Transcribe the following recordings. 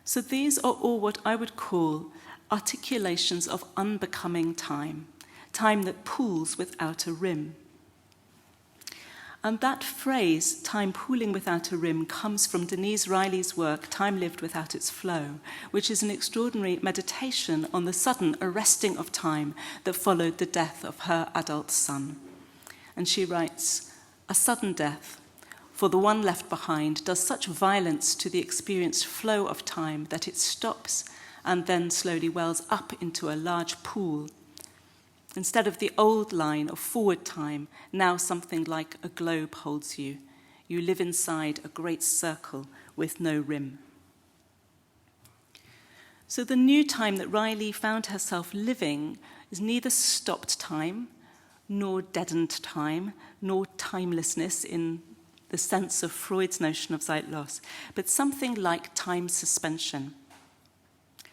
So these are all what I would call articulations of unbecoming time, time that pools without a rim. And that phrase, time pooling without a rim, comes from Denise Riley's work, Time Lived Without Its Flow, which is an extraordinary meditation on the sudden arresting of time that followed the death of her adult son. And she writes, "A sudden death, for the one left behind, does such violence to the experienced flow of time that it stops and then slowly wells up into a large pool. Instead of the old line of forward time, now something like a globe holds you. You live inside a great circle with no rim." So the new time that Riley found herself living is neither stopped time, nor deadened time, nor timelessness in the sense of Freud's notion of Zeitlos, but something like time suspension.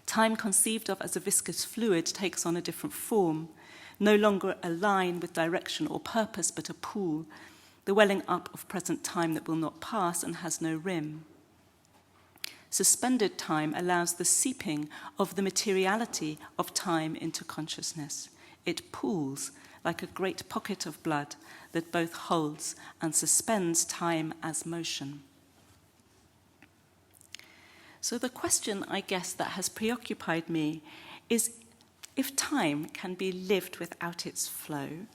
Time conceived of as a viscous fluid takes on a different form, no longer a line with direction or purpose, but a pool, the welling up of present time that will not pass and has no rim. Suspended time allows the seeping of the materiality of time into consciousness. It pools like a great pocket of blood that both holds and suspends time as motion. So the question, I guess, that has preoccupied me is, if time can be lived without its flow,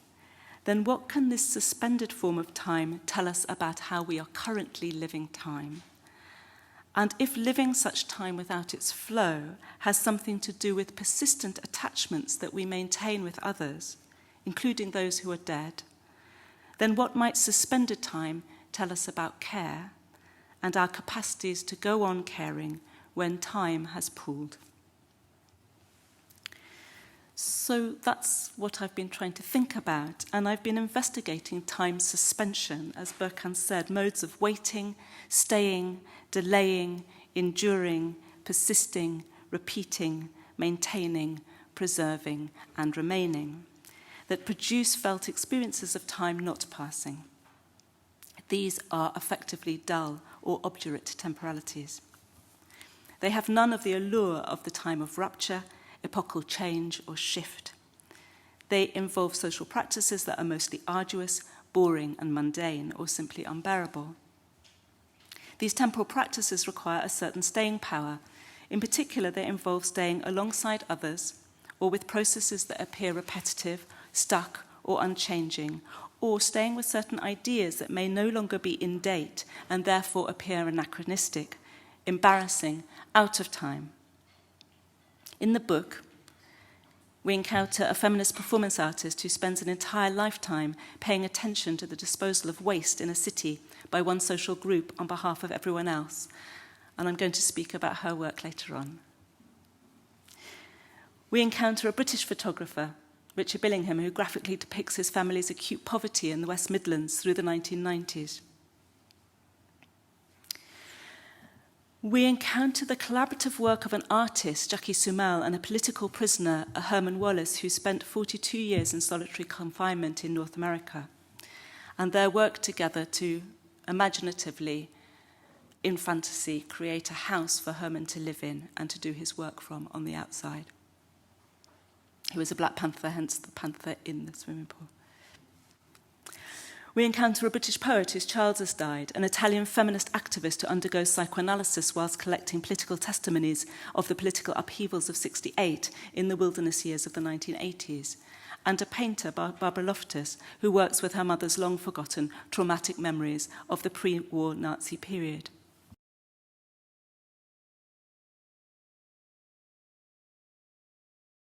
then what can this suspended form of time tell us about how we are currently living time? And if living such time without its flow has something to do with persistent attachments that we maintain with others, including those who are dead, then what might suspended time tell us about care and our capacities to go on caring when time has pooled? So that's what I've been trying to think about, and I've been investigating time suspension, as Berkhan said, modes of waiting, staying, delaying, enduring, persisting, repeating, maintaining, preserving, and remaining, that produce felt experiences of time not passing. These are effectively dull or obdurate temporalities. They have none of the allure of the time of rupture, epochal change, or shift. They involve social practices that are mostly arduous, boring, and mundane, or simply unbearable. These temporal practices require a certain staying power. In particular, they involve staying alongside others, or with processes that appear repetitive, stuck, or unchanging, or staying with certain ideas that may no longer be in date and therefore appear anachronistic, embarrassing, out of time. In the book, we encounter a feminist performance artist who spends an entire lifetime paying attention to the disposal of waste in a city by one social group on behalf of everyone else. And I'm going to speak about her work later on. We encounter a British photographer, Richard Billingham, who graphically depicts his family's acute poverty in the West Midlands through the 1990s. We encounter the collaborative work of an artist, Jackie Sumal, and a political prisoner, Herman Wallace, who spent 42 years in solitary confinement in North America, and their work together to imaginatively, in fantasy, create a house for Herman to live in and to do his work from on the outside. He was a Black Panther, hence the panther in the swimming pool. We encounter a British poet whose child has died, an Italian feminist activist who undergoes psychoanalysis whilst collecting political testimonies of the political upheavals of '68 in the wilderness years of the 1980s, and a painter, Barbara Loftus, who works with her mother's long-forgotten traumatic memories of the pre-war Nazi period.